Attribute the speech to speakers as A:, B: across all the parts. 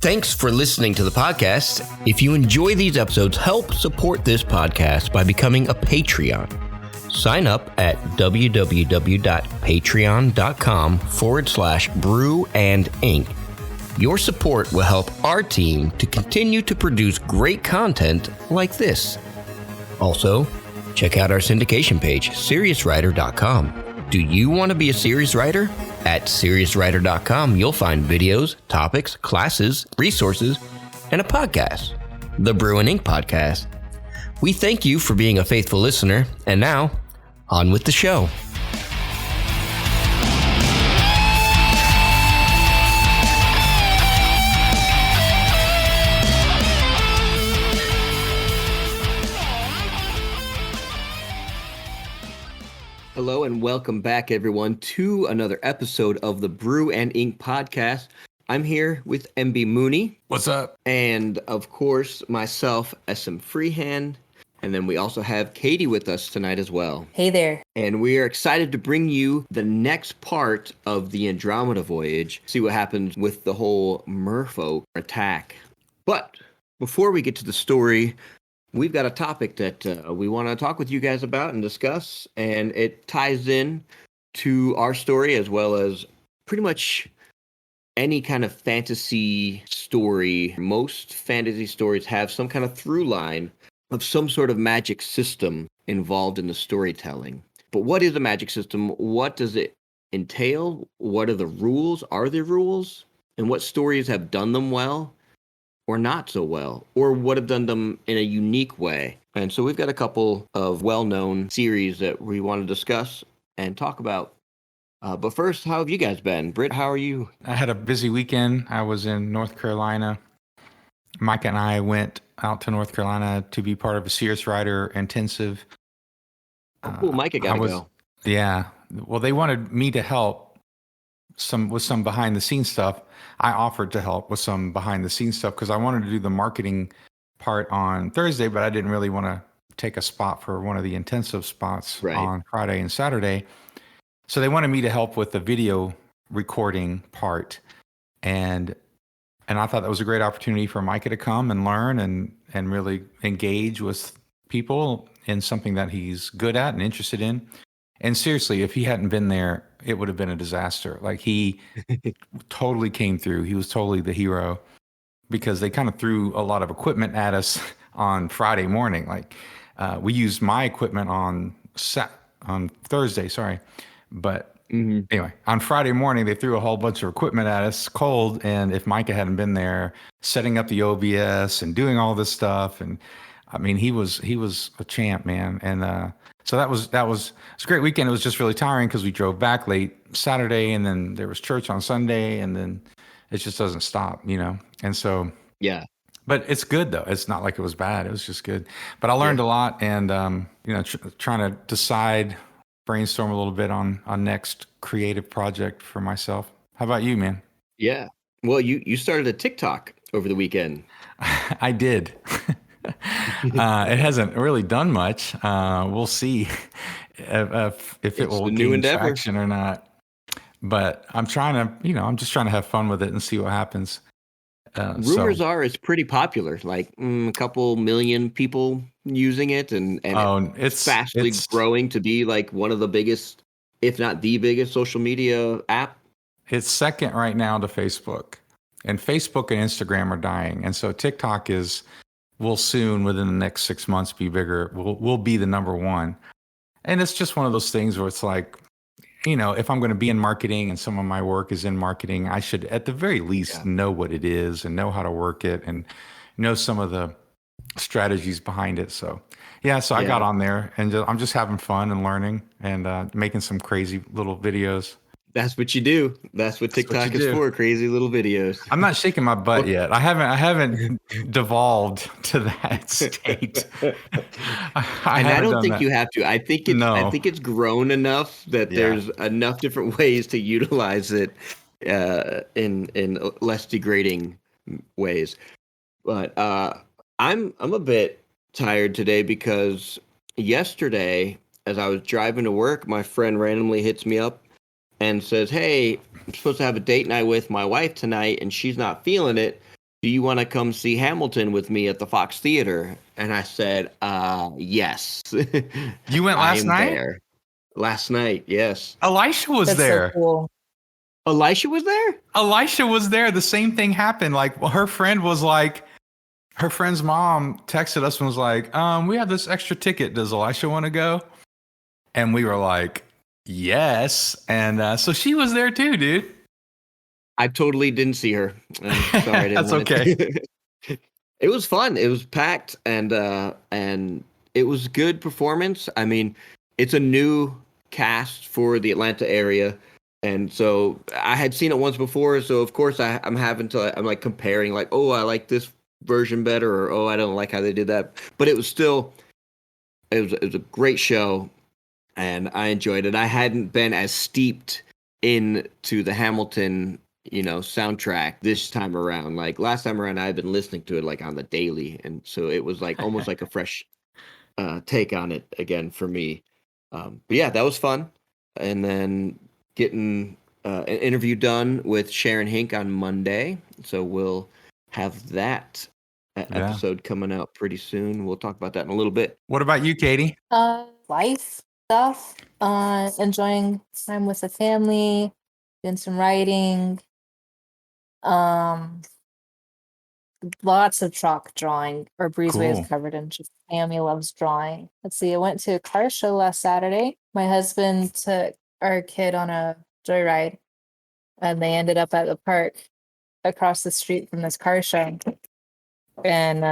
A: Thanks for listening to the podcast. If you enjoy these episodes, help support this podcast by becoming a Patreon. Sign up at www.patreon.com/Brew and Ink. Your support will help our team to continue to produce great content like this. Also, check out our syndication page, SeriousWriter.com. Do you want to be a series writer? At SeriousWriter.com, you'll find videos, topics, classes, resources, and a podcast, the Brew and Ink Podcast. We thank you for being a faithful listener, and now, on with the show. Hello and welcome back, everyone, to another episode of the Brew and Ink Podcast. I'm here with MB Mooney.
B: What's up?
A: And, of course, myself, SM Freehand. And then we also have Katie with us tonight as well.
C: Hey there.
A: And we are excited to bring you the next part of the Andromeda Voyage, see what happens with the whole merfolk attack. But before we get to the story, we've got a topic that we want to talk with you guys about and discuss, and it ties in to our story as well as pretty much any kind of fantasy story. Most fantasy stories have some kind of through line of some sort of magic system involved in the storytelling. But what is a magic system? What does it entail? What are the rules? Are there rules? And what stories have done them well? Or not so well, or would have done them in a unique way. And so we've got a couple of well-known series that we want to discuss and talk about. But first, how have you guys been? Britt, how are you?
B: I had a busy weekend. I was in North Carolina. Mike and I went out to North Carolina to be part of a Serious Writer intensive.
A: Oh, cool, Micah got to go.
B: Yeah. Well, they wanted me to help with some behind-the-scenes stuff. I offered to help with some behind-the-scenes stuff because I wanted to do the marketing part on Thursday, but I didn't really want to take a spot for one of the intensive spots on Friday and Saturday. So they wanted me to help with the video recording part. And I thought that was a great opportunity for Micah to come and learn and really engage with people in something that he's good at and interested in. And seriously, if he hadn't been there, it would have been a disaster. Like, he totally came through. He was totally the hero because they kind of threw a lot of equipment at us on Friday morning. Like, we used my equipment on Thursday, but anyway, on Friday morning, they threw a whole bunch of equipment at us cold. And if Micah hadn't been there setting up the OBS and doing all this stuff, and I mean, he was a champ, man. And so that was a great weekend. It was just really tiring because we drove back late Saturday, and then there was church on Sunday, and then it just doesn't stop, And so
A: yeah,
B: but it's good though. It's not like it was bad. It was just good. But I learned a lot, and trying to decide, brainstorm a little bit on next creative project for myself. How about you, man?
A: Yeah. Well, you started a TikTok over the weekend.
B: I did. It hasn't really done much. We'll see if it will gain traction or not. But I'm just trying to have fun with it and see what happens.
A: Rumors are it's pretty popular, like a couple million people using it, and it's fastly growing to be like one of the biggest, if not the biggest, social media app.
B: It's second right now to Facebook, and Facebook and Instagram are dying, and so TikTok will soon, within the next 6 months, be bigger. Will be the number one. And it's just one of those things where it's like, if I'm going to be in marketing and some of my work is in marketing, I should at the very least know what it is and know how to work it and know some of the strategies behind it. So I got on there, and I'm just having fun and learning and making some crazy little videos.
A: That's what you do. That's what TikTok is for, crazy little videos.
B: I'm not shaking my butt yet. I haven't devolved to that state.
A: I don't think you have to. I think it's grown enough that there's enough different ways to utilize it in less degrading ways. But I'm a bit tired today because yesterday, as I was driving to work, my friend randomly hits me up and says, "Hey, I'm supposed to have a date night with my wife tonight, and she's not feeling it. do you want to come see Hamilton with me at the Fox Theater? And I said, yes.
B: You went
A: I
B: last
A: am
B: night?
A: there. Last night, yes.
B: Elisha was
C: That's so
B: there.
C: cool.
A: Elisha was there?
B: Elisha was there. The same thing happened. Like her friend was like, her friend's mom texted us and was like, we have this extra ticket. Does Elisha want to go? And we were like, yes. And so she was there too, dude.
A: I totally didn't see her. I'm sorry, I didn't
B: That's
A: want
B: okay.
A: It was fun. It was packed and it was good performance. I mean, it's a new cast for the Atlanta area. And so I had seen it once before, so of course I'm like comparing like, oh, I like this version better, or oh, I don't like how they did that. But it was still it was a great show and I enjoyed it. I hadn't been as steeped into the Hamilton, soundtrack this time around. Like last time around, I had been listening to it like on the daily, and so it was like almost like a fresh take on it again for me. But yeah, that was fun. And then getting an interview done with Sharon Hink on Monday, so we'll have that episode coming out pretty soon. We'll talk about that in a little bit.
B: What about you, Katie?
C: Life stuff. Enjoying time with the family, doing some writing. Lots of chalk drawing. Or Breezeway
B: Cool.
C: is covered in just Tammy loves drawing. Let's see, I went to a car show last Saturday. My husband took our kid on a joyride and they ended up at the park across the street from this car show. And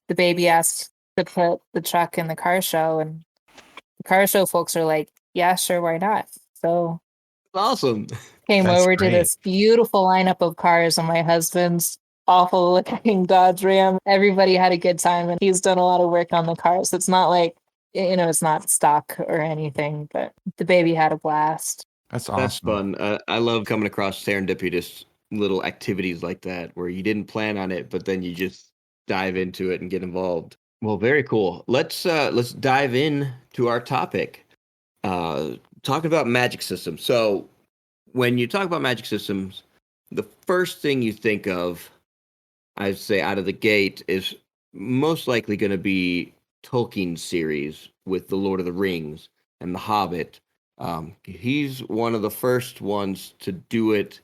C: the baby asked to put the truck in the car show, and the car show folks are like, yeah, sure, why not? So
A: Awesome.
C: came
B: That's
C: over to
B: great.
C: this beautiful lineup of cars and my husband's awful looking Dodge Ram. Everybody had a good time and he's done a lot of work on the cars. It's not like, it's not stock or anything, but the baby had a blast.
B: That's awesome.
A: That's fun. I love coming across serendipitous little activities like that where you didn't plan on it, but then you just dive into it and get involved. Well, very cool. Let's dive in to our topic. Talking about magic systems. So when you talk about magic systems, the first thing you think of, I'd say out of the gate, is most likely going to be Tolkien's series with The Lord of the Rings and The Hobbit. He's one of the first ones to do it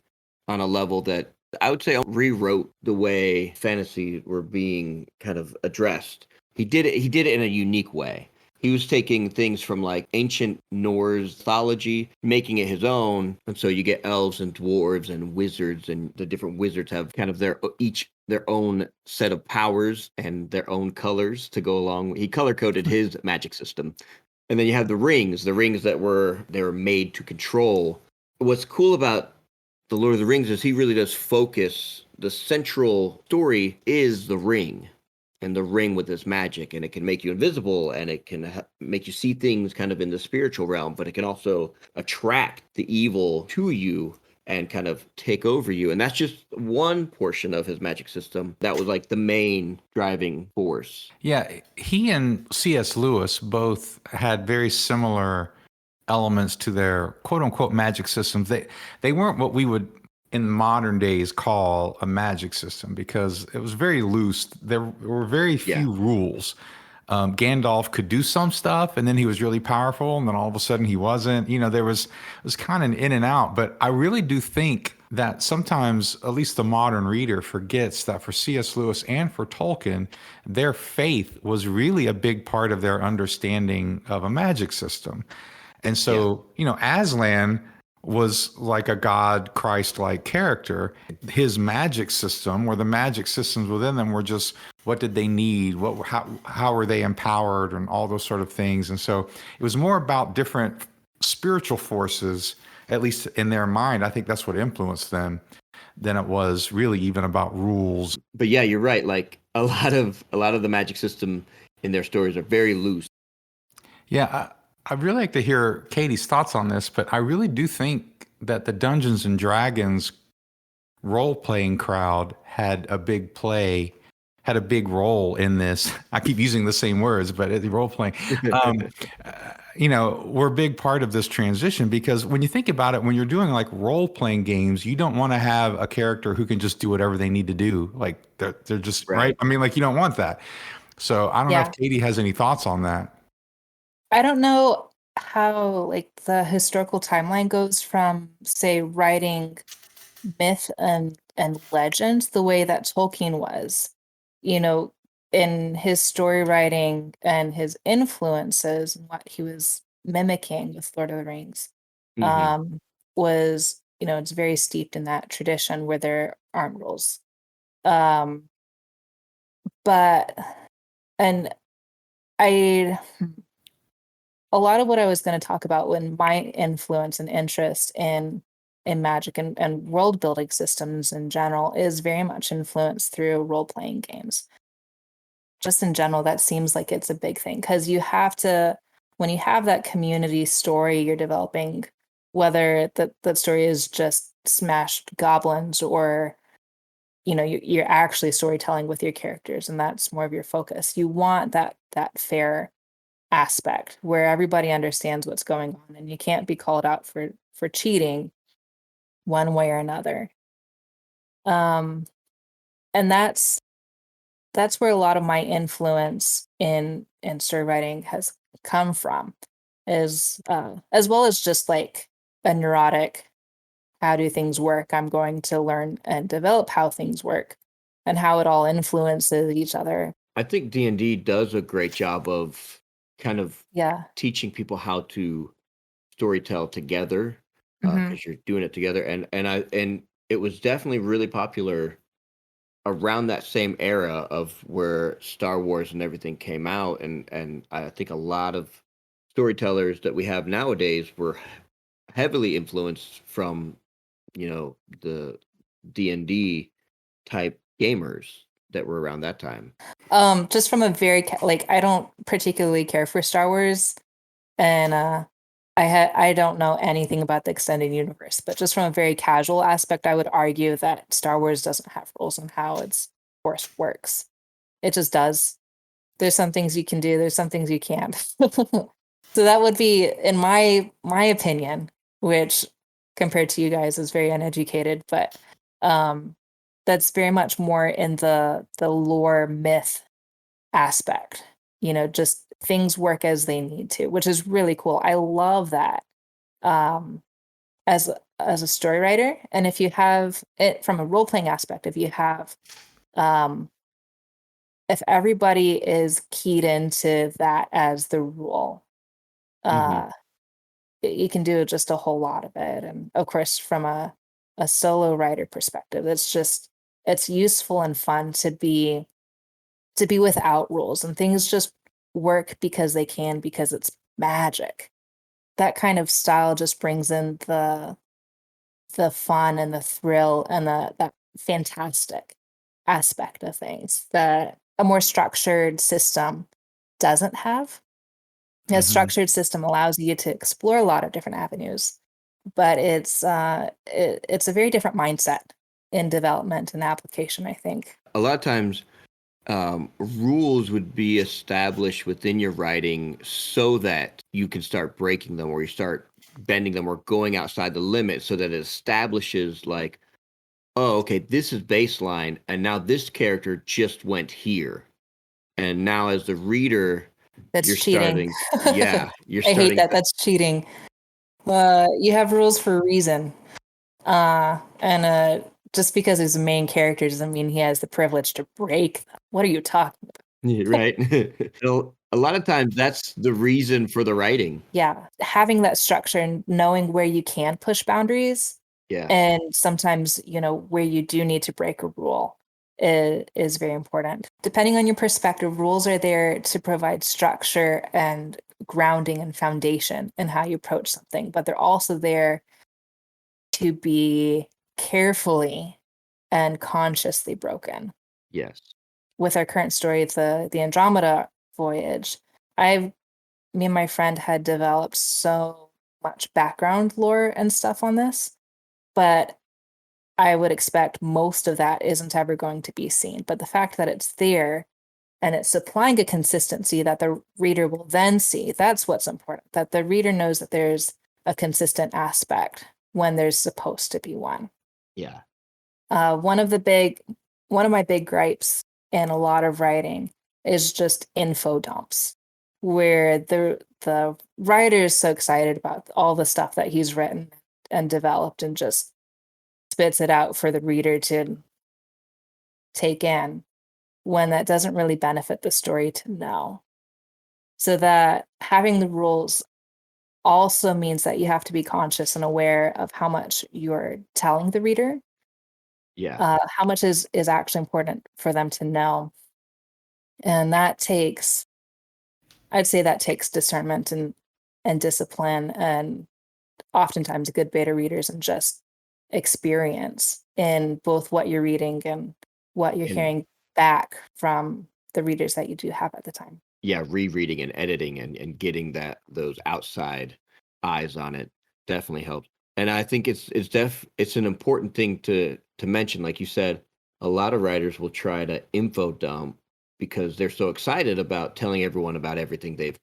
A: on a level that I would say rewrote the way fantasy were being kind of addressed. He did it in a unique way. He was taking things from like ancient Norse mythology, making it his own. And so you get elves and dwarves and wizards, and the different wizards have kind of their own set of powers and their own colors to go along. He color coded his magic system. And then you have the rings that were made to control. What's cool about The Lord of the Rings is he really does focus. The central story is the ring. And the ring with this magic, and it can make you invisible, and it can make you see things kind of in the spiritual realm, but it can also attract the evil to you and kind of take over you. And that's just one portion of his magic system. That was like the main driving force.
B: Yeah, he and C.S. Lewis both had very similar elements to their quote unquote magic systems. They weren't what we would in modern days call a magic system because it was very loose. There were very few rules. Gandalf could do some stuff and then he was really powerful and then all of a sudden he wasn't. It was kind of in and out. But I really do think that sometimes at least the modern reader forgets that for C.S. Lewis and for Tolkien, their faith was really a big part of their understanding of a magic system. And so, Aslan was like a God, Christ-like character. His magic system, or the magic systems within them, were just what did they need? How were they empowered, and all those sort of things. And so it was more about different spiritual forces, at least in their mind. I think that's what influenced them, than it was really even about rules.
A: But yeah, you're right. Like a lot of the magic system in their stories are very loose.
B: Yeah. I'd really like to hear Katie's thoughts on this, but I really do think that the Dungeons and Dragons role-playing crowd had a big role in this. I keep using the same words, but the role-playing. we're a big part of this transition because when you think about it, when you're doing like role playing games, you don't want to have a character who can just do whatever they need to do. Like they're just right. I mean, like you don't want that. So I don't know if Katie has any thoughts on that.
C: I don't know how like the historical timeline goes from, say, writing myth and legend the way that Tolkien was, in his story writing and his influences and what he was mimicking with Lord of the Rings,
A: Hmm.
C: was, it's very steeped in that tradition where there aren't rules. Um, but and I a lot of what I was going to talk about when my influence and interest in magic and world building systems in general is very much influenced through role playing games. Just in general, that seems like it's a big thing because you have to, when you have that community story you're developing, whether that story is just smashed goblins or you're actually storytelling with your characters and that's more of your focus. You want that fair aspect where everybody understands what's going on and you can't be called out for cheating one way or another. Um, and that's where a lot of my influence in story writing has come from, is as well as just like a neurotic, how do things work? I'm going to learn and develop how things work and how it all influences each other.
A: I think D&D does a great job of kind of
C: Yeah.
A: teaching people how to storytell together,
C: Hmm.
A: because you're doing it together. And it was definitely really popular around that same era of where Star Wars and everything came out, and I think a lot of storytellers that we have nowadays were heavily influenced from, the D&D type gamers that were around that time.
C: Just from a very like, I don't particularly care for Star Wars, and I don't know anything about the extended universe, but just from a very casual aspect, I would argue that Star Wars doesn't have rules on how its force works. It just does. There's some things you can do, there's some things you can't. So that would be, in my opinion, which compared to you guys is very uneducated, but um that's very much more in the lore myth aspect. Just things work as they need to, which is really cool. I love that. Um as a story writer, and if you have it from a role playing aspect, um if everybody is keyed into that as the rule,
A: Hmm.
C: uh you can do just a whole lot of it. And of course, from a solo writer perspective, it's useful and fun to be without rules and things just work because they can, because it's magic. That kind of style just brings in the fun and the thrill and that fantastic aspect of things that a more structured system doesn't have. A
B: Hmm.
C: structured system allows you to explore a lot of different avenues, but it's a very different mindset in development and application, I think.
A: A lot of times, rules would be established within your writing so that you can start breaking them, or you start bending them, or going outside the limit, so that it establishes, like, oh, okay, this is baseline, and now this character just went here. And now as the reader,
C: That's
A: you're
C: cheating.
A: starting, yeah, you're
C: I hate
A: starting
C: that.
A: to,
C: That's cheating. You have rules for a reason. And just because he's a main character doesn't mean he has the privilege to break them. What are you talking about?
A: right? So a lot of times that's the reason for the writing.
C: Yeah, having that structure and knowing where you can push boundaries,
A: Yeah.
C: and sometimes, where you do need to break a rule is very important. Depending on your perspective, rules are there to provide structure and grounding and foundation in how you approach something, but they're also there to be carefully and consciously broken.
A: Yes.
C: With our current story, the Andromeda Voyage, I've me and my friend had developed so much background lore and stuff on this, but I would expect most of that isn't ever going to be seen. But the fact that it's there and it's supplying a consistency that the reader will then see. That's what's important, that the reader knows that there's a consistent aspect when there's supposed to be one.
A: Yeah.
C: One of my big gripes in a lot of writing is just info dumps, where the writer is so excited about all the stuff that he's written and developed and just spits it out for the reader to take in, when that doesn't really benefit the story to know. So that having the rules also means that you have to be conscious and aware of how much you're telling the reader,
A: Yeah.
C: how much is actually important for them to know. And I'd say that takes discernment and discipline, and oftentimes good beta readers, and just experience in both what you're reading and what you're
A: And
C: hearing back from the readers that you do have at the time.
A: yeah, rereading and editing and getting those outside eyes on it definitely helps. And I think it's an important thing to mention. Like you said, a lot of writers will try to info dump because they're so excited about telling everyone about everything they've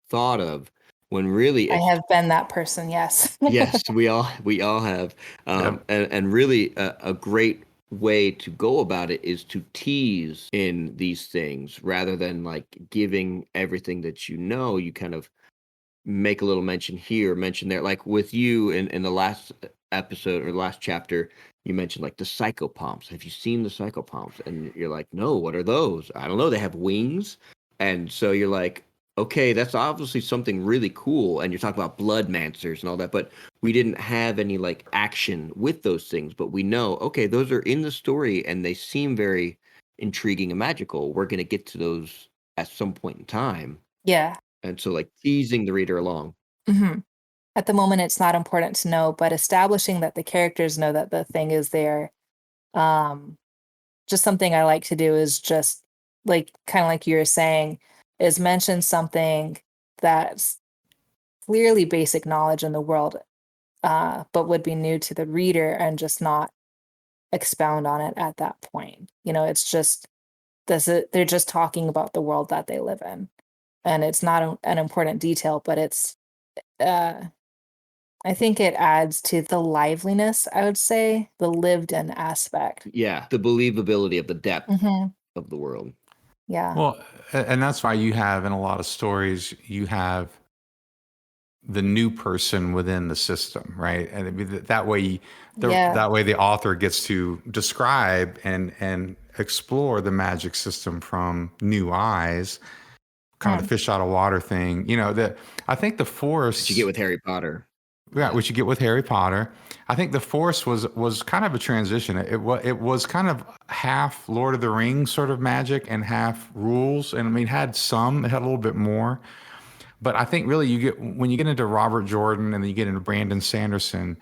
A: thought of, when really
C: I
A: it's
C: have been that person, yes.
A: yes, we all have.
B: Yeah.
A: And really a great way to go about it is to tease in these things rather than like giving everything that you kind of make a little mention here, mention there. Like with you in the last episode or last chapter, you mentioned like the psychopomps. Have you seen the psychopomps? And you're like, no, what are those? I don't know. They have wings. And so you're like, okay, that's obviously something really cool. And you're talking about blood mancers and all that, but we didn't have any like action with those things. But we know, okay, those are in the story and they seem very intriguing and magical. We're going to get to those at some point in time.
C: Yeah.
A: And so like teasing the reader along.
C: hmm At the moment, it's not important to know, but establishing that the characters know that the thing is there. Um, just something I like to do is just like kind of like you were saying, is mention something that's clearly basic knowledge in the world, but would be new to the reader, and just not expound on it at that point. It's just they're just talking about the world that they live in, and it's not an important detail, but it's I think it adds to the liveliness, I would say, the lived in aspect.
A: Yeah, the believability of the depth
C: hmm
A: of the world.
C: Yeah.
B: Well, and that's why you have in a lot of stories, you have the new person within the system, right? And that way,
C: Yeah.
B: that way the author gets to describe and explore the magic system from new eyes, kind of the fish out of water thing. I think the Force
A: That you get with Harry Potter.
B: Yeah, which you get with Harry Potter. I think the Force was kind of a transition. It was kind of half Lord of the Rings sort of magic and half rules. And I mean, it had a little bit more. But I think really when you get into Robert Jordan and then you get into Brandon Sanderson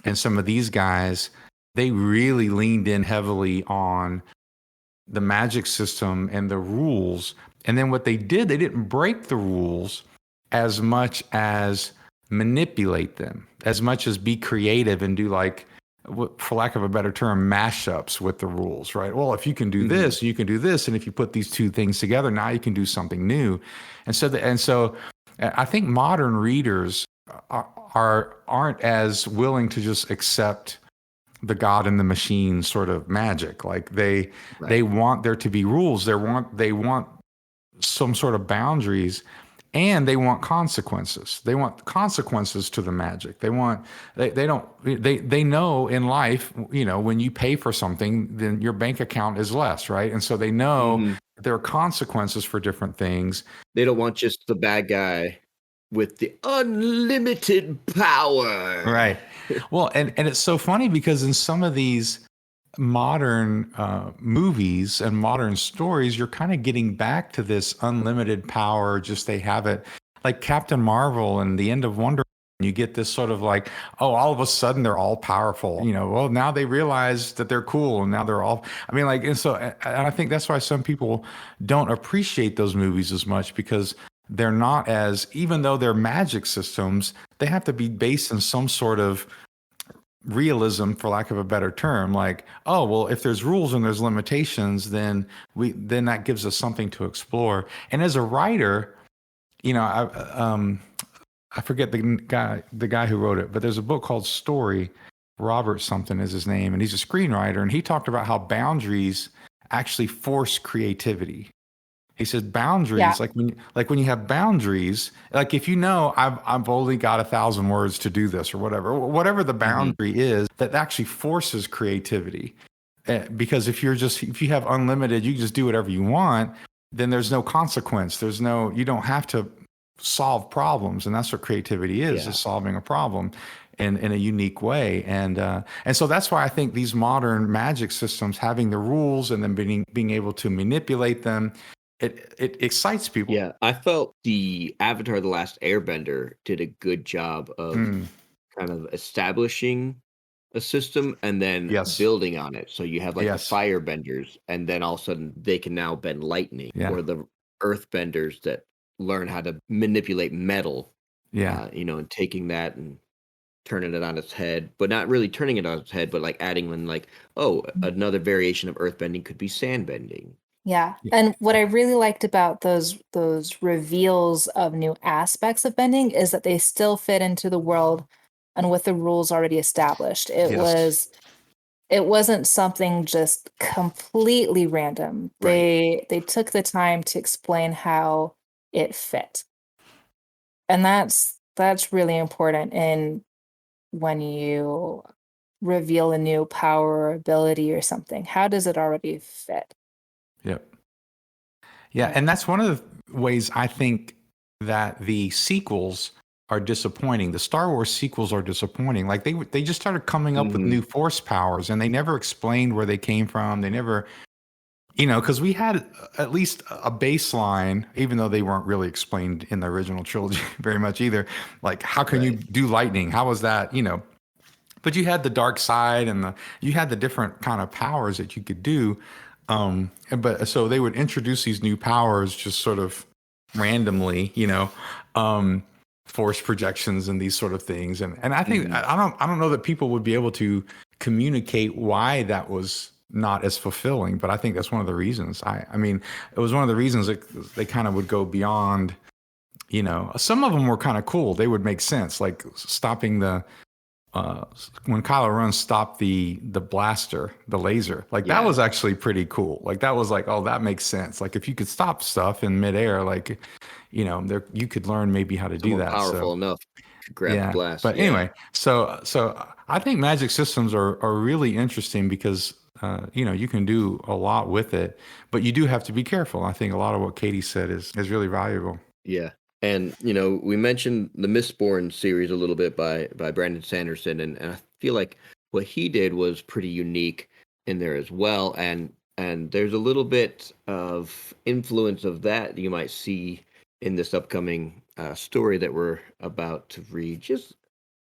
B: and some of these guys, they really leaned in heavily on the magic system and the rules. And then what they did, they didn't break the rules as much as manipulate them, as much as be creative and do, like, for lack of a better term, mashups with the rules, right? Well, if you can do this, you can do this, and if you put these two things together, now you can do something new. And so I think modern readers aren't as willing to just accept the God and the machine sort of magic. Like they want there to be rules. They want some sort of boundaries. And they want consequences. They want consequences to the magic. They know in life, when you pay for something, then your bank account is less, right? And so they know there are consequences for different things.
A: They don't want just the bad guy with the unlimited power.
B: Right. Well, and it's so funny because in some of these modern movies and modern stories, you're kind of getting back to this unlimited power. Just they have it, like Captain Marvel and the end of Wonder Woman. You get this sort of like, oh, all of a sudden they're all powerful. Well, now they realize that they're cool, and now they're all. I mean, like, and I think that's why some people don't appreciate those movies as much, because they're not as, even though they're magic systems, they have to be based in some sort of realism, for lack of a better term. Like, oh well, if there's rules and there's limitations, then that gives us something to explore. And as a writer, I forget the guy who wrote it, but there's a book called Story. Robert something is his name, and he's a screenwriter, and he talked about how boundaries actually force creativity. He says
C: Yeah.
B: boundaries, like when you have boundaries, like if I've only got 1,000 words to do this or whatever the boundary is, that actually forces creativity. Because if you have unlimited, you can just do whatever you want, then there's no consequence. You don't have to solve problems, and that's what creativity is solving a problem in a unique way. And so that's why I think these modern magic systems, having the rules and then being able to manipulate them, it excites people.
A: Yeah, I felt the Avatar: The Last Airbender did a good job of kind of establishing a system and then
B: Yes.
A: building on it. So you have like the
B: Yes.
A: firebenders, and then all of a sudden they can now bend lightning, or the earthbenders that learn how to manipulate metal. And taking that and turning it on its head, but not really turning it on its head, but like adding in like, another variation of earthbending could be sandbending.
C: Yeah. And what I really liked about those reveals of new aspects of bending is that they still fit into the world and with the rules already established. It wasn't something just completely random.
A: Right.
C: They took the time to explain how it fit. And that's really important in when you reveal a new power or ability or something. How does it already fit?
B: Yep. Yeah, and that's one of the ways I think that the sequels are disappointing. The Star Wars sequels are disappointing. Like they just started coming up with new force powers, and they never explained where they came from. They never, because we had at least a baseline, even though they weren't really explained in the original trilogy very much either. Like, how can you do lightning? How was that? But you had the dark side, and you had the different kind of powers that you could do. But so they would introduce these new powers just sort of randomly, force projections and these sort of things. And I think I don't know that people would be able to communicate why that was not as fulfilling, but I think that's one of the reasons. I mean, it was one of the reasons that they kind of would go beyond. Some of them were kind of cool. They would make sense, like stopping when Kylo Ren stopped the blaster, the laser, like that was actually pretty cool. Like that was like, oh, that makes sense. Like if you could stop stuff in midair, like, you could learn maybe how to do that.
A: Powerful enough to grab the blast.
B: But anyway, so I think magic systems are really interesting because, you can do a lot with it, but you do have to be careful. I think a lot of what Katie said is really valuable.
A: Yeah. And, we mentioned the Mistborn series a little bit by Brandon Sanderson, and I feel like what he did was pretty unique in there as well. And there's a little bit of influence of that you might see in this upcoming story that we're about to read, just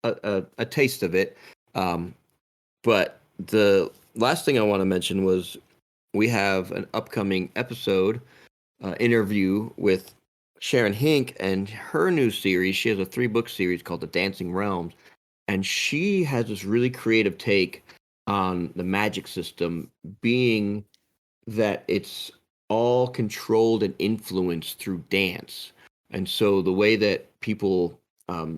A: a taste of it. But the last thing I want to mention was we have an upcoming episode interview with Sharon Hink and her new series. She has a 3-book series called The Dancing Realms, and she has this really creative take on the magic system, being that it's all controlled and influenced through dance. And so the way that people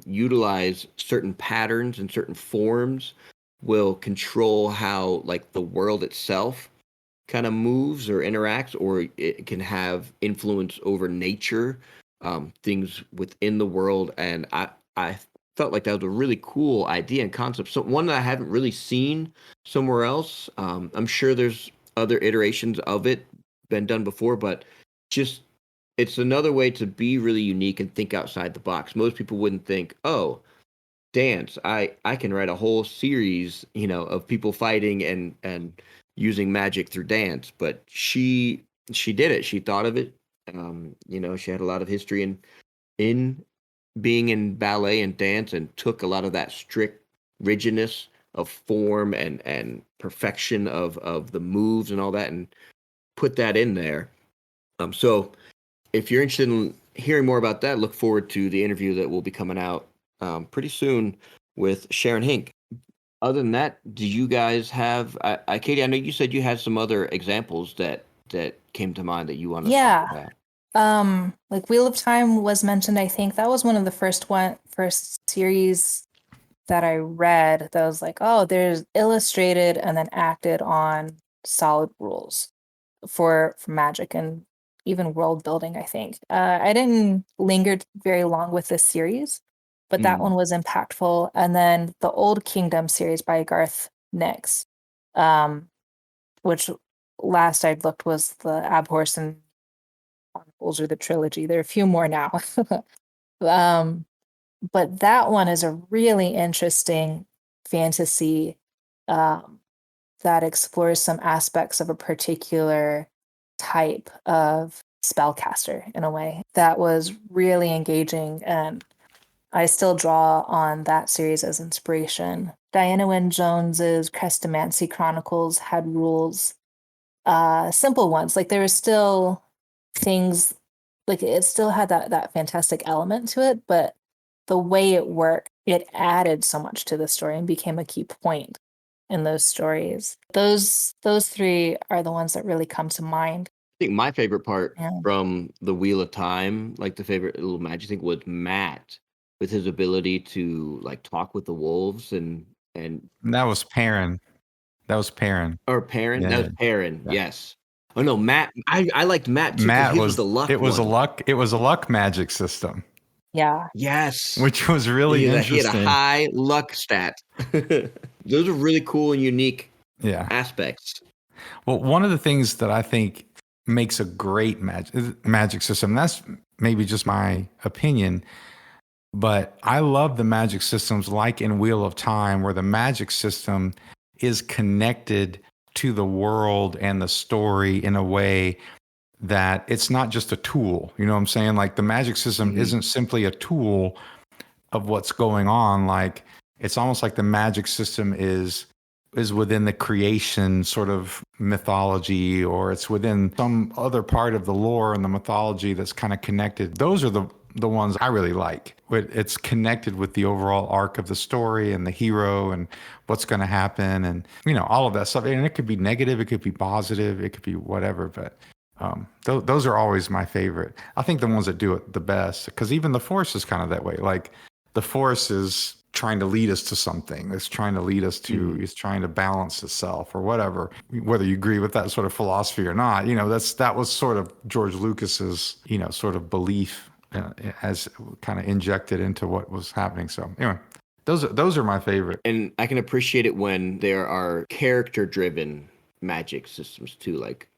A: utilize certain patterns and certain forms will control how like the world itself kind of moves or interacts, or it can have influence over nature, things within the world. And I felt like that was a really cool idea and concept. So one that I haven't really seen somewhere else. I'm sure there's other iterations of it been done before, but just it's another way to be really unique and think outside the box. Most people wouldn't think, oh, dance. I can write a whole series, of people fighting and using magic through dance. But she did it. She thought of it. She had a lot of history in being in ballet and dance, and took a lot of that strict rigidness of form and perfection of the moves and all that, and put that in there. So if you're interested in hearing more about that, look forward to the interview that will be coming out pretty soon with Sharon Hink. Other than that, do you guys have? Katie, I know you said you had some other examples that came to mind that you want to talk
C: Yeah.
A: about.
C: Like Wheel of Time was mentioned, I think. That was one of the first series that I read that was like, oh, there's illustrated and then acted on solid rules for magic and even world building, I think. I didn't linger very long with this series, but that
A: Mm.
C: one was impactful. And then the Old Kingdom series by Garth Nix, um, which last I'd looked was the Abhorse and Chronicles or the trilogy. There are a few more now. um, but that one is a really interesting fantasy um, that explores some aspects of a particular type of spellcaster in a way that was really engaging, and I still draw on that series as inspiration. Diana Wynne Jones's Crestomancy Chronicles had rules, simple ones. Like there were still things, like it still had that fantastic element to it, but the way it worked, it added so much to the story and became a key point in those stories. Those three are the ones that really come to mind.
A: I think my favorite part
C: Yeah.
A: from the Wheel of Time, like the favorite little magic thing, was Matt with his ability to like talk with the wolves and
B: That was Perrin. That was Perrin.
A: or Perrin. That
B: Yeah,
A: was Perrin.
B: yeah.
A: Yes. Oh no, Matt. I liked Matt too because
B: Matt
A: his was the luck
B: it was a
A: one.
B: luck magic system,
C: Yeah.
A: Yes.
B: which was really
A: He had a
B: interesting.
A: high luck stat. Those are really cool and unique
B: Yeah.
A: aspects.
B: Well, one of the things that I think makes a great magic system, that's maybe just my opinion, but I love the magic systems like in Wheel of Time, where the magic system is connected to the world and the story in a way that it's not just a tool. You know what I'm saying? Like the magic system
A: Mhm.
B: isn't simply a tool of what's going on. Like it's almost like the magic system is within the creation sort of mythology, or it's within some other part of the lore and the mythology that's kind of connected. Those are the ones I really like. It's connected with the overall arc of the story and the hero and what's going to happen, and all of that stuff. And it could be negative, it could be positive, it could be whatever. But those are always my favorite. I think the ones that do it the best, because even the Force is kind of that way. Like the Force is trying to lead us to something. It's trying to lead us to, it's trying to balance itself or whatever. Whether you agree with that sort of philosophy or not, that was sort of George Lucas's, sort of belief as kind of injected into what was happening. So anyway, those are my favorite.
A: And I can appreciate it when there are character-driven magic systems too. Like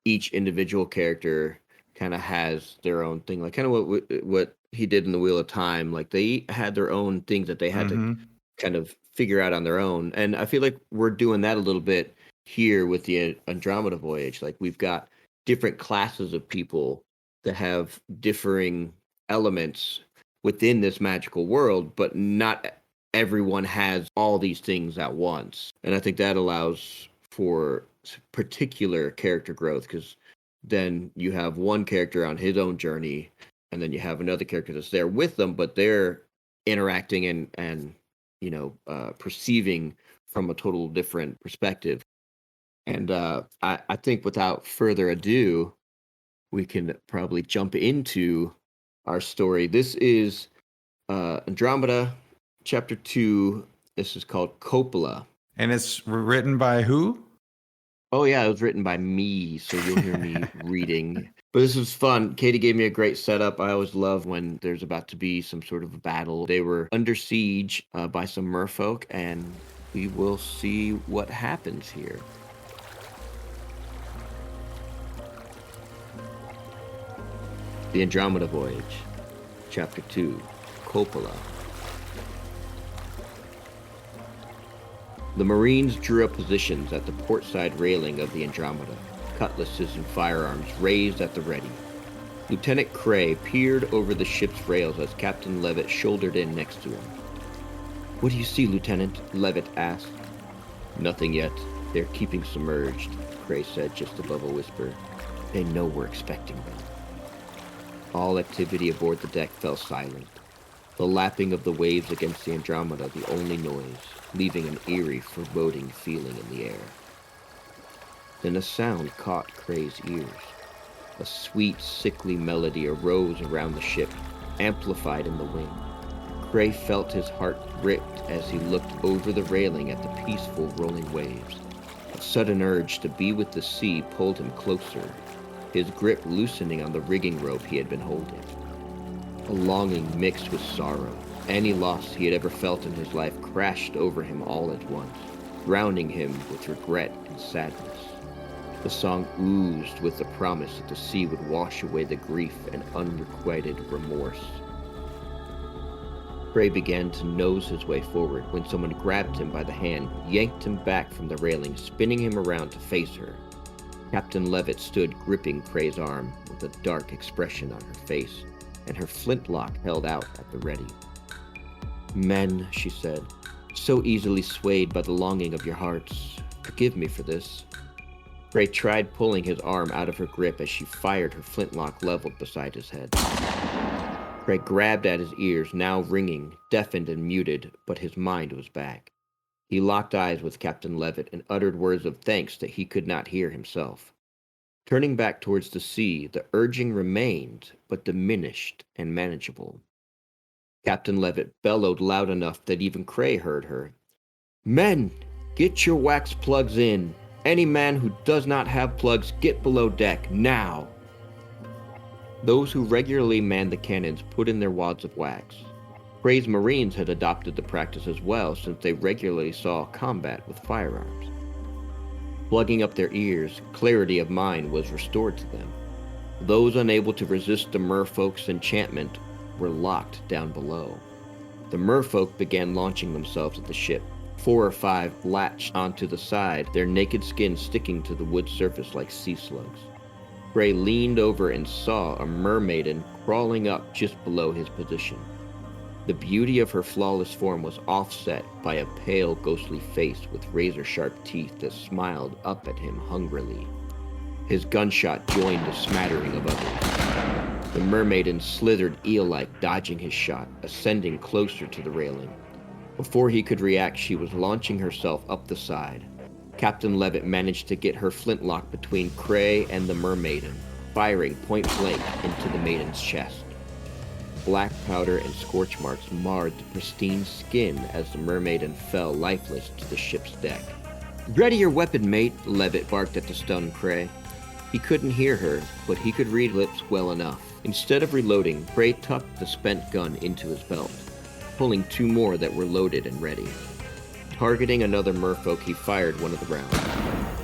A: each individual character kind of has their own thing. Like kind of what he did in the Wheel of Time. Like they had their own things that they had to kind of figure out on their own. And I feel like we're doing that a little bit here with the Andromeda Voyage. Like we've got different classes of people that have differing elements within this magical world, but not everyone has all these things at once. And I think that allows for particular character growth, because then you have one character on his own journey, and then you have another character that's there with them, but they're interacting and perceiving from a total different perspective. And I think without further ado, we can probably jump into our story. This is Andromeda Chapter 2. This is called Coppola.
B: And it's written by who?
A: Oh yeah, it was written by me, so you'll hear me reading. But this was fun. Katie gave me a great setup. I always love when there's about to be some sort of a battle. They were under siege by some merfolk, and we will see what happens here. The Andromeda Voyage, Chapter 2, Coppola. The Marines drew up positions at the portside railing of the Andromeda, cutlasses and firearms raised at the ready. Lieutenant Cray peered over the ship's rails as Captain Levitt shouldered in next to him. "What do you see, Lieutenant?" Levitt asked. "Nothing yet. They're keeping submerged," Cray said just above a whisper. "They know we're expecting them." All activity aboard the deck fell silent. the lapping of the waves against the Andromeda the only noise, leaving an eerie, foreboding feeling in the air. Then a sound caught Cray's ears. A sweet, sickly melody arose around the ship, amplified in the wind. Cray felt his heart gripped as he looked over the railing at the peaceful rolling waves. A sudden urge to be with the sea pulled him closer, his grip loosening on the rigging rope he had been holding. A longing mixed with sorrow, any loss he had ever felt in his life crashed over him all at once, drowning him with regret and sadness. The song oozed with the promise that the sea would wash away the grief and unrequited remorse. Cray began to nose his way forward when someone grabbed him by the hand, yanked him back from the railing, spinning him around to face her. Captain Levitt stood gripping Cray's arm with a dark expression on her face, and her flintlock held out at the ready. "Men," she said, "so easily swayed by the longing of your hearts. Forgive me for this." Cray tried pulling his arm out of her grip as she fired her flintlock leveled beside his head. Cray grabbed at his ears, now ringing, deafened and muted, but his mind was back. He locked eyes with Captain Levitt and uttered words of thanks that he could not hear himself. Turning back towards the sea, the urging remained, but diminished and manageable. Captain Levitt bellowed loud enough that even Cray heard her. "Men, get your wax plugs in. Any man who does not have plugs, get below deck, now." Those who regularly manned the cannons put in their wads of wax. Cray's Marines had adopted the practice as well, since they regularly saw combat with firearms. Plugging up their ears, clarity of mind was restored to them. Those unable to resist the merfolk's enchantment were locked down below. The merfolk began launching themselves at the ship. 4 or 5 latched onto the side, their naked skin sticking to the wood surface like sea slugs. Cray leaned over and saw a mermaiden crawling up just below his position. The beauty of her flawless form was offset by a pale, ghostly face with razor-sharp teeth that smiled up at him hungrily. His gunshot joined a smattering of others. The mermaiden slithered eel-like, dodging his shot, ascending closer to the railing. Before he could react, she was launching herself up the side. Captain Levitt managed to get her flintlock between Cray and the mermaiden, firing point-blank into the maiden's chest. Black powder and scorch marks marred the pristine skin as the mermaiden fell lifeless to the ship's deck. "Ready your weapon, mate," Levitt barked at the stunned Cray. He couldn't hear her, but he could read lips well enough. Instead of reloading, Cray tucked the spent gun into his belt, pulling 2 more that were loaded and ready. Targeting another merfolk, he fired one of the rounds.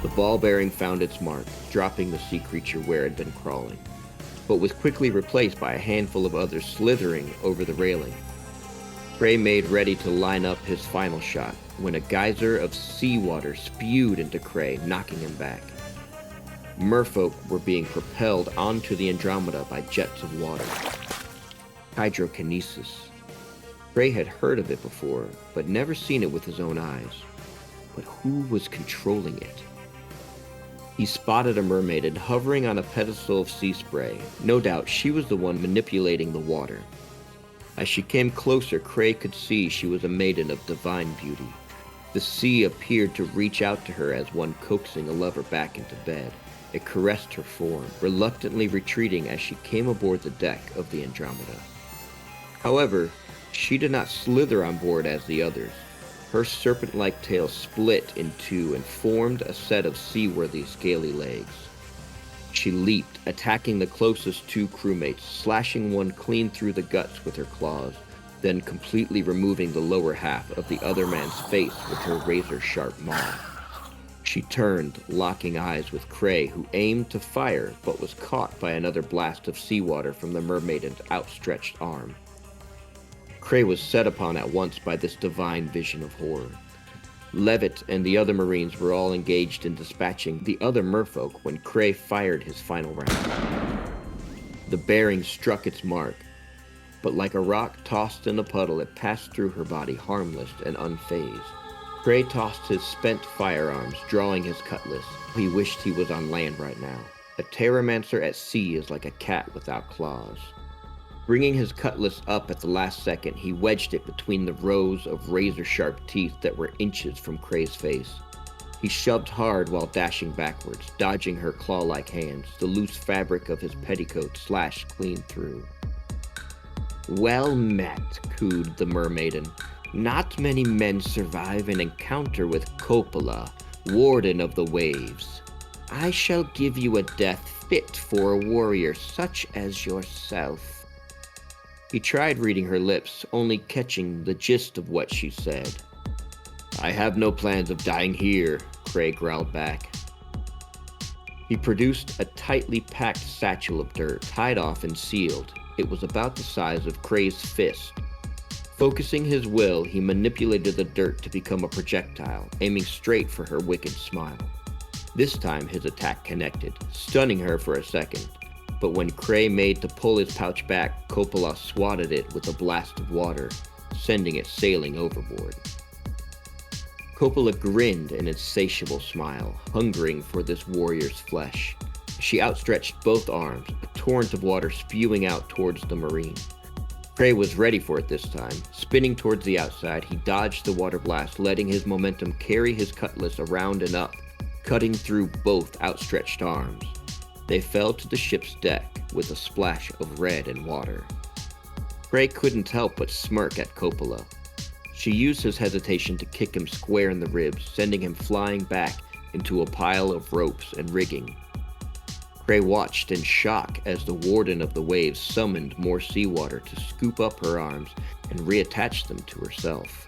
A: The ball bearing found its mark, dropping the sea creature where it had been crawling, but was quickly replaced by a handful of others slithering over the railing. Cray made ready to line up his final shot when a geyser of seawater spewed into Cray, knocking him back. Merfolk were being propelled onto the Andromeda by jets of water. Hydrokinesis. Cray had heard of it before, but never seen it with his own eyes. But who was controlling it? He spotted a mermaiden hovering on a pedestal of sea spray. No doubt she was the one manipulating the water. As she came closer, Cray could see she was a maiden of divine beauty. The sea appeared to reach out to her as one coaxing a lover back into bed. It caressed her form, reluctantly retreating as she came aboard the deck of the Andromeda. However, she did not slither on board as the others. Her serpent-like tail split in 2 and formed a set of seaworthy scaly legs. She leaped, attacking the closest 2 crewmates, slashing one clean through the guts with her claws, then completely removing the lower half of the other man's face with her razor-sharp maw. She turned, locking eyes with Cray, who aimed to fire, but was caught by another blast of seawater from the mermaiden's outstretched arm. Cray was set upon at once by this divine vision of horror. Levitt and the other Marines were all engaged in dispatching the other merfolk when Cray fired his final round. The bearing struck its mark, but like a rock tossed in a puddle, it passed through her body harmless and unfazed. Cray tossed his spent firearms, drawing his cutlass. He wished he was on land right now. A terramancer at sea is like a cat without claws. Bringing his cutlass up at the last second, he wedged it between the rows of razor-sharp teeth that were inches from Cray's face. He shoved hard while dashing backwards, dodging her claw-like hands, the loose fabric of his petticoat slashed clean through. "Well met," cooed the mermaiden. "Not many men survive an encounter with Coppola, Warden of the Waves. I shall give you a death fit for a warrior such as yourself." He tried reading her lips, only catching the gist of what she said. "I have no plans of dying here," Cray growled back. He produced a tightly packed satchel of dirt, tied off and sealed. It was about the size of Cray's fist. Focusing his will, he manipulated the dirt to become a projectile, aiming straight for her wicked smile. This time his attack connected, stunning her for a second. But when Cray made to pull his pouch back, Coppola swatted it with a blast of water, sending it sailing overboard. Coppola grinned an insatiable smile, hungering for this warrior's flesh. She outstretched both arms, a torrent of water spewing out towards the marine. Cray was ready for it this time. Spinning towards the outside, he dodged the water blast, letting his momentum carry his cutlass around and up, cutting through both outstretched arms. They fell to the ship's deck with a splash of red and water. Cray couldn't help but smirk at Coppola. She used his hesitation to kick him square in the ribs, sending him flying back into a pile of ropes and rigging. Cray watched in shock as the Warden of the Waves summoned more seawater to scoop up her arms and reattach them to herself.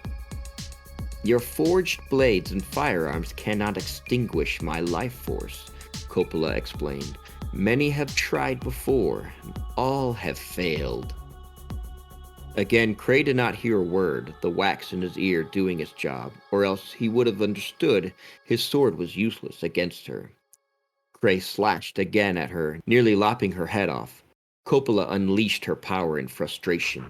A: "Your forged blades and firearms cannot extinguish my life force," Coppola explained. "Many have tried before. All have failed." Again, Cray did not hear a word, the wax in his ear doing its job, or else he would have understood his sword was useless against her. Cray slashed again at her, nearly lopping her head off. Coppola unleashed her power in frustration.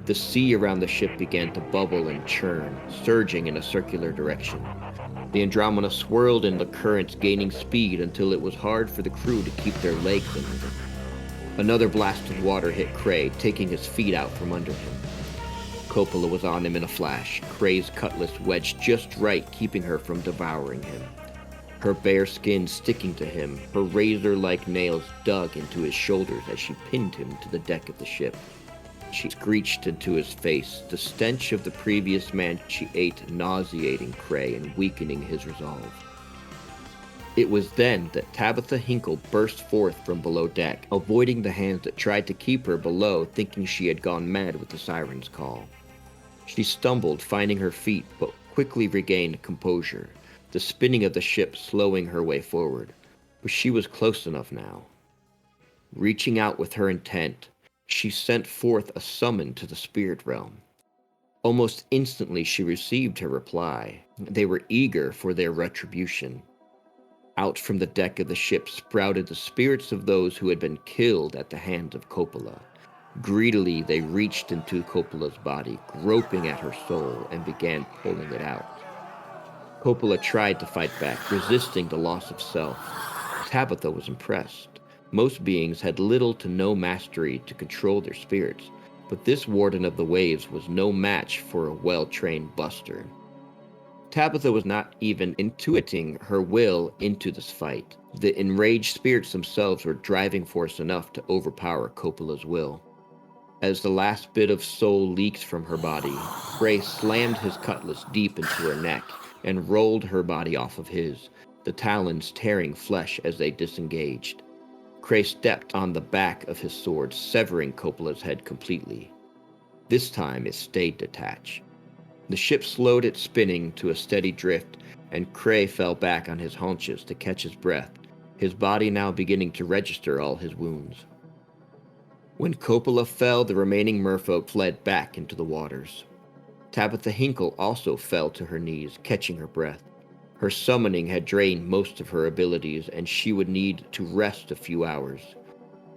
A: The sea around the ship began to bubble and churn, surging in a circular direction. The Andromeda swirled in the currents, gaining speed until it was hard for the crew to keep their legs under them. Another blast of water hit Cray, taking his feet out from under him. Coppola was on him in a flash, Cray's cutlass wedged just right, keeping her from devouring him. Her bare skin sticking to him, her razor-like nails dug into his shoulders as she pinned him to the deck of the ship. She screeched into his face, the stench of the previous man she ate nauseating Cray and weakening his resolve. It was then that Tabitha Hinkle burst forth from below deck, avoiding the hands that tried to keep her below, thinking she had gone mad with the siren's call. She stumbled, finding her feet, but quickly regained composure, the spinning of the ship slowing her way forward. But she was close enough now. Reaching out with her intent, she sent forth a summon to the spirit realm. Almost instantly she received her reply. They were eager for their retribution. Out from the deck of the ship sprouted the spirits of those who had been killed at the hands of Coppola. Greedily they reached into Coppola's body, groping at her soul, and began pulling it out. Coppola tried to fight back, resisting the loss of self. Tabitha was impressed. Most beings had little to no mastery to control their spirits, but this Warden of the Waves was no match for a well-trained buster. Tabitha was not even intuiting her will into this fight. The enraged spirits themselves were driving force enough to overpower Coppola's will. As the last bit of soul leaked from her body, Cray slammed his cutlass deep into her neck and rolled her body off of his, the talons tearing flesh as they disengaged. Cray stepped on the back of his sword, severing Coppola's head completely. This time it stayed detached. The ship slowed its spinning to a steady drift, and Cray fell back on his haunches to catch his breath, his body now beginning to register all his wounds. When Coppola fell, the remaining merfolk fled back into the waters. Tabitha Hinkle also fell to her knees, catching her breath. Her summoning had drained most of her abilities, and she would need to rest a few hours.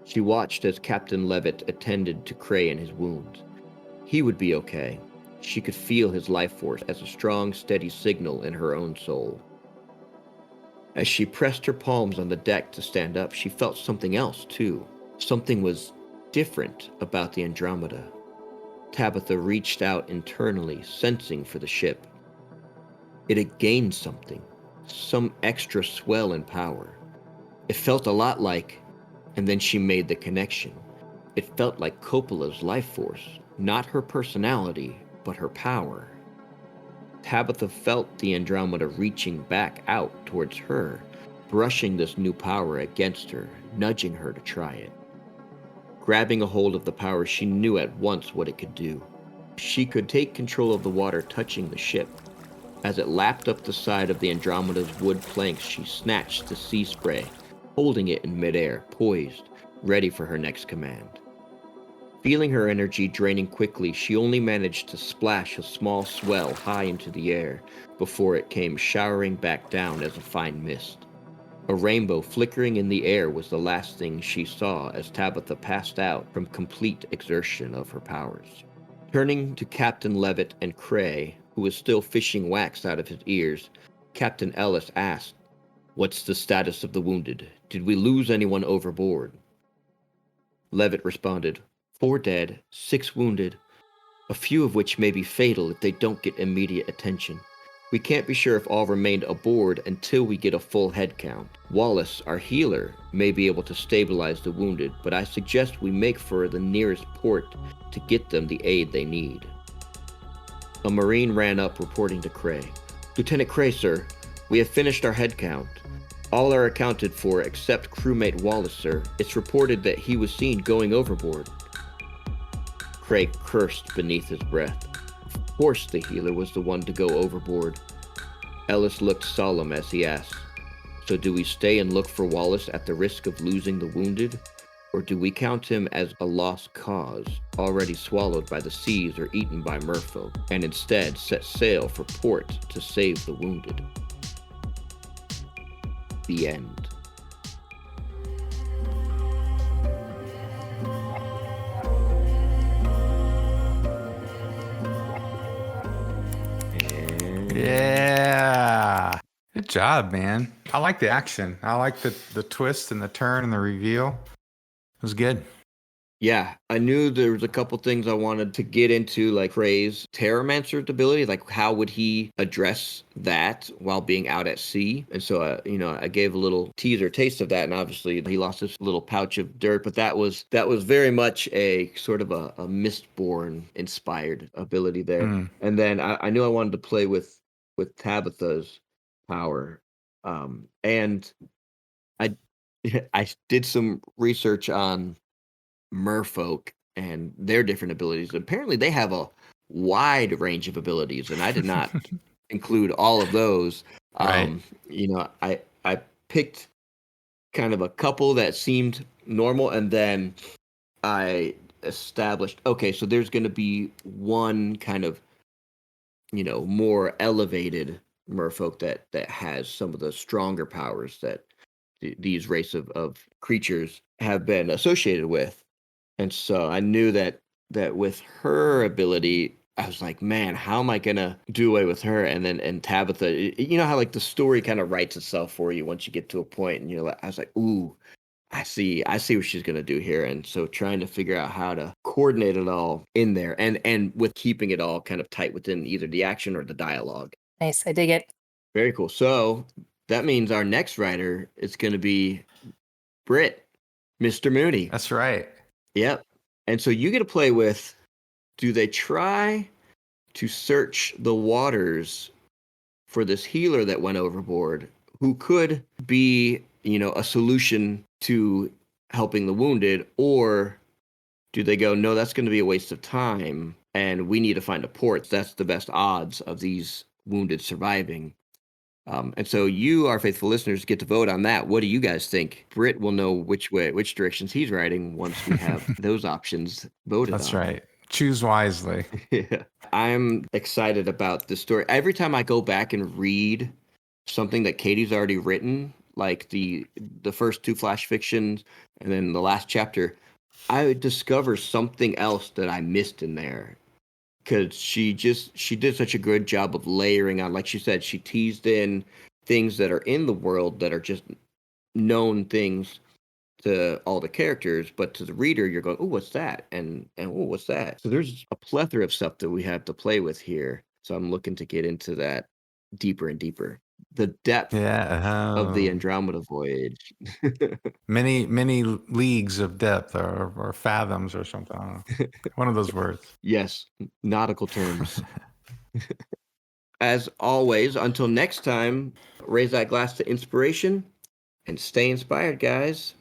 A: She watched as Captain Levitt attended to Cray and his wounds. He would be okay. She could feel his life force as a strong, steady signal in her own soul. As she pressed her palms on the deck to stand up, she felt something else, too. Something was different about the Andromeda. Tabitha reached out internally, sensing for the ship. It had gained something, some extra swell in power. It felt a lot like, and then she made the connection. It felt like Coppola's life force, not her personality, but her power. Tabitha felt the Andromeda reaching back out towards her, brushing this new power against her, nudging her to try it. Grabbing a hold of the power, she knew at once what it could do. She could take control of the water touching the ship. As it lapped up the side of the Andromeda's wood planks, she snatched the sea spray, holding it in midair, poised, ready for her next command. Feeling her energy draining quickly, she only managed to splash a small swell high into the air before it came showering back down as a fine mist. A rainbow flickering in the air was the last thing she saw as Tabitha passed out from complete exertion of her powers. Turning to Captain Levitt and Cray, who was still fishing wax out of his ears, Captain Ellis asked, "What's the status of the wounded? Did we lose anyone overboard?" Levitt responded, 4 dead, 6 wounded, a few of which may be fatal if they don't get immediate attention. We can't be sure if all remained aboard until we get a full head count. Wallace, our healer, may be able to stabilize the wounded, but I suggest we make for the nearest port to get them the aid they need. A Marine ran up reporting to Cray. "Lieutenant Cray, sir, we have finished our head count. All are accounted for except crewmate Wallace, sir. It's reported that he was seen going overboard." Cray cursed beneath his breath. Of course the healer was the one to go overboard. Ellis looked solemn as he asked, "So do we stay and look for Wallace at the risk of losing the wounded? Or do we count him as a lost cause, already swallowed by the seas or eaten by merfolk, and instead set sail for port to save the wounded?" The end.
B: Yeah. Good job, man. I like the action. I like the twist and the turn and the reveal. It was good.
A: Yeah, I knew there was a couple things I wanted to get into, like Cray's Terramancer ability, like how would he address that while being out at sea? And so, I gave a little teaser taste of that, and obviously he lost this little pouch of dirt, but that was very much a sort of a Mistborn inspired ability there. And then I knew I wanted to play with Tabitha's power, and I I did some research on merfolk and their different abilities. Apparently, they have a wide range of abilities, and I did not include all of those.
B: Right.
A: I picked kind of a couple that seemed normal, and then I established, okay, so there's going to be one kind of, more elevated merfolk that has some of the stronger powers that these race of creatures have been associated with. And so I knew that with her ability, I was like, man, how am I gonna do away with her? And Tabitha, you know how like the story kind of writes itself for you once you get to a point, and you're like, I was like, ooh, I see what she's gonna do here. And so trying to figure out how to coordinate it all in there, and with keeping it all kind of tight within either the action or the dialogue.
C: Nice. I dig it.
A: Very cool. So that means our next writer is gonna be Britt, Mr. Mooney.
B: That's right.
A: Yep. And so you get to play with, do they try to search the waters for this healer that went overboard who could be, a solution to helping the wounded, or do they go, no, that's going to be a waste of time and we need to find a port. That's the best odds of these wounded surviving. And so you, our faithful listeners, get to vote on that. What do you guys think? Britt will know which directions he's writing once we have those options voted on.
B: That's right. Choose wisely.
A: Yeah. I'm excited about this story. Every time I go back and read something that Katie's already written, like the first 2 flash fictions and then the last chapter, I discover something else that I missed in there. Because she did such a good job of layering on, like she said, she teased in things that are in the world that are just known things to all the characters, but to the reader, you're going, oh, what's that? And oh, what's that? So there's a plethora of stuff that we have to play with here. So I'm looking to get into that deeper and deeper. The depth of the Andromeda Voyage.
B: Many leagues of depth or fathoms or something. I don't know. One of those words.
A: Yes, nautical terms. As always, until next time, raise that glass to inspiration and stay inspired, guys.